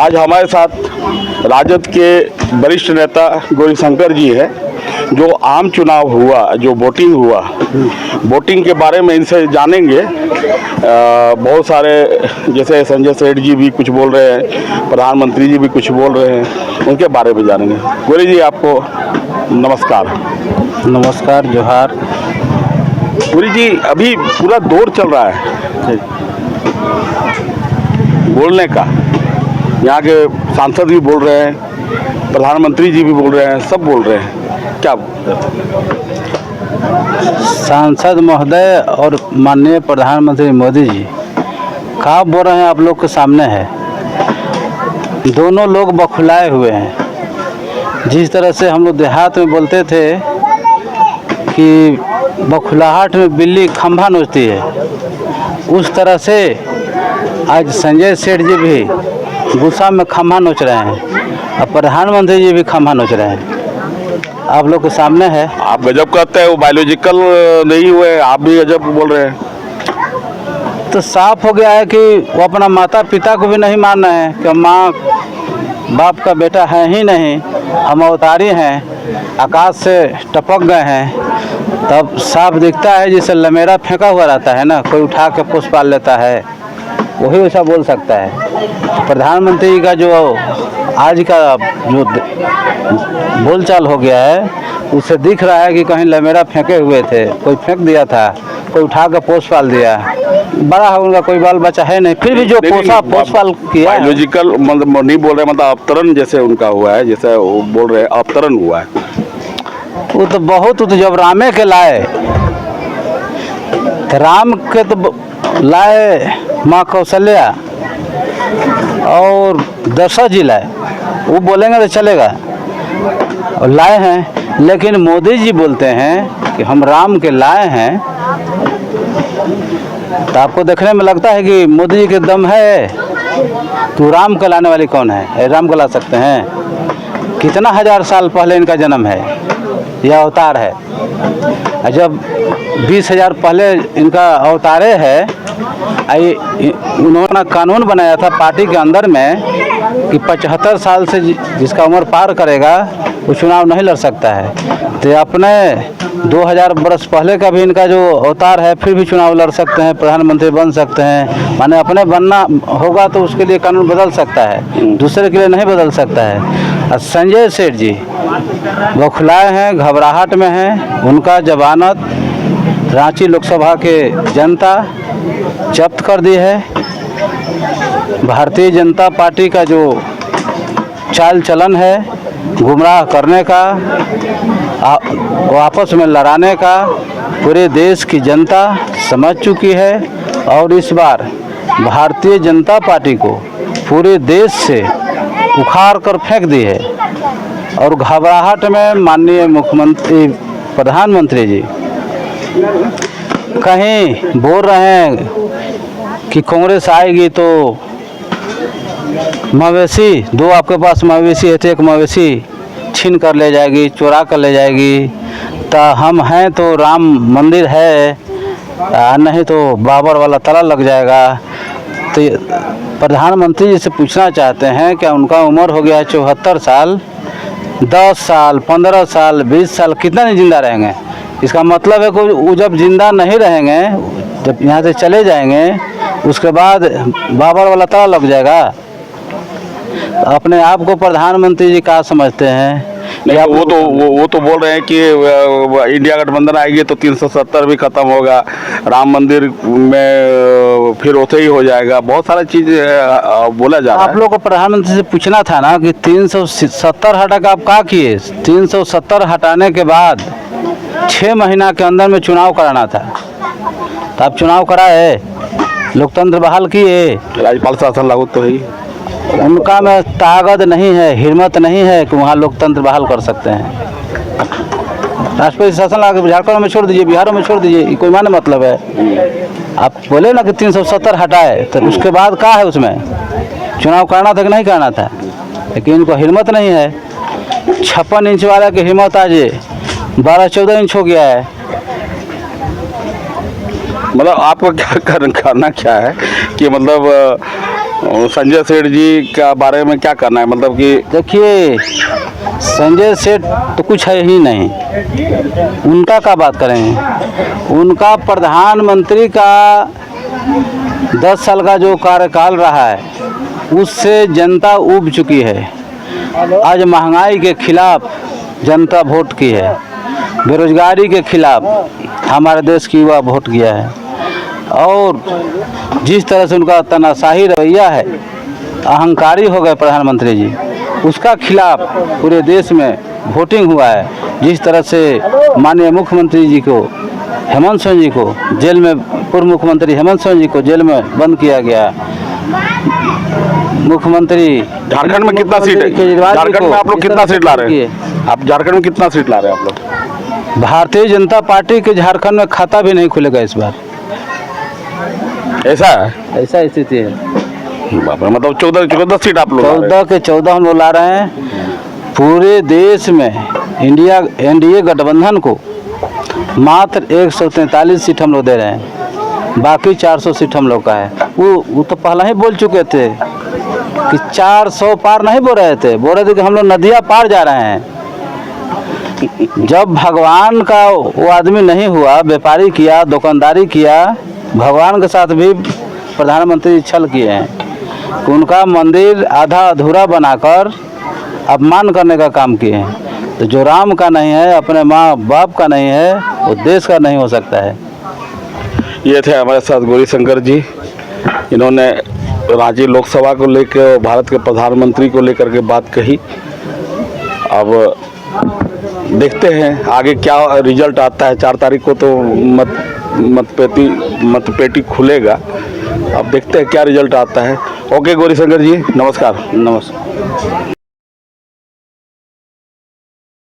आज हमारे साथ राजद के वरिष्ठ नेता गौरीशंकर जी है। जो आम चुनाव हुआ, जो वोटिंग हुआ, वोटिंग के बारे में इनसे जानेंगे। बहुत सारे जैसे संजय सेठ जी भी कुछ बोल रहे हैं, प्रधानमंत्री जी भी कुछ बोल रहे हैं, उनके बारे में जानेंगे। गौरी जी आपको नमस्कार। नमस्कार, जोहार। गौरी जी, अभी पूरा दौर चल रहा है बोलने का, यहाँ के सांसद भी बोल रहे हैं, प्रधानमंत्री जी भी बोल रहे हैं, सब बोल रहे हैं। क्या सांसद महोदय और माननीय प्रधानमंत्री मोदी जी क्या बोल रहे हैं आप लोग के सामने है। दोनों लोग बौखलाए हुए हैं। जिस तरह से हम लोग देहात में बोलते थे कि बौखलाहट में बिल्ली खंभा नोचती है, उस तरह से आज संजय सेठ जी भी गुस्सा में खंभा नोच रहे हैं और प्रधानमंत्री जी भी खंभा नोच रहे हैं। आप लोग के सामने है। आप गजब कहते हैं, वो बायोलॉजिकल नहीं हुए, आप भी गजब बोल रहे हैं। तो साफ हो गया है कि वो अपना माता पिता को भी नहीं मान रहे हैं कि माँ बाप का बेटा है ही नहीं, हम अवतारी हैं, आकाश से टपक गए हैं। तब साफ दिखता है जैसे लमेरा फेंका हुआ रहता है ना, कोई उठा के पोस पाल लेता है, वही वैसा बोल सकता है। प्रधानमंत्री का जो आज का जो बोलचाल हो गया है, उससे दिख रहा है कि कहीं लमेरा फेंके हुए थे, कोई फेंक दिया था, कोई उठा कर पोस पाल दिया। बड़ा है उनका, कोई बाल बच्चा है नहीं, फिर भी जो पोस पाल किया। बायोलॉजिकल मतलब नहीं बोल रहे, मतलब अवतरण जैसे उनका हुआ है, जैसे वो बोल रहे हैं अवतरण हुआ है। वो तो बहुत, तो जब रामे के लाए, राम के तो लाए माँ कौशल्या और दशरथ जी लाए, वो बोलेंगे तो चलेगा, और लाए हैं। लेकिन मोदी जी बोलते हैं कि हम राम के लाए हैं, तो आपको देखने में लगता है कि मोदी जी के दम है। तो राम को लाने वाली कौन है? राम को ला सकते हैं? कितना हजार साल पहले इनका जन्म है, यह अवतार है। जब 20,000 पहले इनका अवतारे है, उन्होंने कानून बनाया था पार्टी के अंदर में कि 75 साल से जिसका उम्र पार करेगा वो चुनाव नहीं लड़ सकता है। तो अपने 2000 बरस पहले का भी इनका जो अवतार है, फिर भी चुनाव लड़ सकते हैं, प्रधानमंत्री बन सकते हैं। माने अपने बनना होगा तो उसके लिए कानून बदल सकता है, दूसरे के लिए नहीं बदल सकता है। और संजय सेठ जी बौखलाए हैं, घबराहट में हैं। उनका जमानत रांची लोकसभा के जनता जब्त कर दी है। भारतीय जनता पार्टी का जो चाल चलन है गुमराह करने का, आपस में लड़ाने का, पूरे देश की जनता समझ चुकी है। और इस बार भारतीय जनता पार्टी को पूरे देश से उखाड़ कर फेंक दी है। और घबराहट में माननीय मुख्यमंत्री प्रधानमंत्री जी कहीं बोल रहे हैं कि कांग्रेस आएगी तो मवेशी, दो आपके पास मवेशी है तो एक मवेशी छीन कर ले जाएगी, चुरा कर ले जाएगी। तो हम हैं तो राम मंदिर है, नहीं तो बाबर वाला ताला लग जाएगा। तो प्रधानमंत्री जी से पूछना चाहते हैं क्या उनका उम्र हो गया है 74 साल, 10 साल, 15 साल, 20 साल, कितना नहीं जिंदा रहेंगे? इसका मतलब है कि वो जब जिंदा नहीं रहेंगे, जब यहाँ से चले जाएंगे, उसके बाद बाबर वाला ताला लग जाएगा। अपने आप को प्रधानमंत्री जी क्या समझते हैं? नहीं, वो तो बोल रहे हैं कि इंडिया गठबंधन आएगी तो 370 भी खत्म होगा, राम मंदिर में फिर वैसे ही हो जाएगा, बहुत सारा चीज बोला जा रहा है। आप लोग को प्रधानमंत्री से पूछना था ना कि 370 हटा के आप क्या किए? 370 हटाने के बाद 6 महीना के अंदर में चुनाव कराना था, तो आप चुनाव कराए, लोकतंत्र बहाल किए। राज्यपाल शासन लागू तो है, उनका में ताकत नहीं है, हिम्मत नहीं है कि वहाँ लोकतंत्र बहाल कर सकते हैं। राष्ट्रपति शासन लगा झारखंड में छोड़ दीजिए, बिहार में छोड़ दीजिए, कोई माने मतलब है? आप बोले ना कि 370 हटाए, तो उसके बाद क्या है? उसमें चुनाव करना था कि नहीं करना था? लेकिन इनको हिम्मत नहीं है। 56 इंच वाला की हिम्मत आज 12-14 इंच हो गया है। मतलब आपको क्या करना क्या है कि मतलब और संजय सेठ जी का बारे में क्या करना है, मतलब कि देखिए, संजय सेठ तो कुछ है ही नहीं, उनका क्या बात करेंगे। उनका प्रधानमंत्री का 10 साल का जो कार्यकाल रहा है उससे जनता ऊब चुकी है। आज महंगाई के खिलाफ जनता वोट की है, बेरोजगारी के खिलाफ हमारे देश की युवा वोट किया है, और जिस तरह से उनका तानाशाही रवैया है, अहंकारी हो गए प्रधानमंत्री जी, उसका खिलाफ पूरे देश में वोटिंग हुआ है। जिस तरह से माननीय मुख्यमंत्री जी को, हेमंत सोरेन जी को जेल में, पूर्व मुख्यमंत्री हेमंत सोरेन जी को जेल में बंद किया गया। मुख्यमंत्री झारखंड में कितना सीट है? झारखंड में आप लोग कितना सीट ला रहे हैं? आप झारखंड में कितना सीट ला रहे हैं आप लोग? भारतीय जनता पार्टी के झारखंड में खाता भी नहीं खुलेगा इस बार। ऐसा है? ऐसा स्थिति है। बाप रे, मतलब 14 सीट आप लोग ला रहे हैं। 14 के 14 हम लोग ला रहे हैं। पूरे देश में एनडीए गठबंधन को मात्र 143 सीट हम लोग दे रहे हैं, बाकी 400 सीट हम लोग का है। वो तो पहले ही बोल चुके थे कि 400 पार नहीं बोल रहे थे, बोल रहे थे कि हम लोग नदियाँ पार जा रहे हैं। जब भगवान का वो आदमी नहीं हुआ, व्यापारी किया, दुकानदारी किया, भगवान के साथ भी प्रधानमंत्री छल किए हैं। उनका मंदिर आधा अधूरा बनाकर अपमान करने का काम किए हैं। तो जो राम का नहीं है, अपने माँ बाप का नहीं है, वो देश का नहीं हो सकता है। ये थे हमारे साथ गौरीशंकर जी। इन्होंने रांची लोकसभा को लेकर, भारत के प्रधानमंत्री को लेकर के बात कही। अब देखते हैं आगे क्या रिजल्ट आता है। 4 तारीख को तो मतपेटी खुलेगा। अब देखते हैं क्या रिजल्ट आता है। ओके गौरीशंकर जी, नमस्कार। नमस्कार।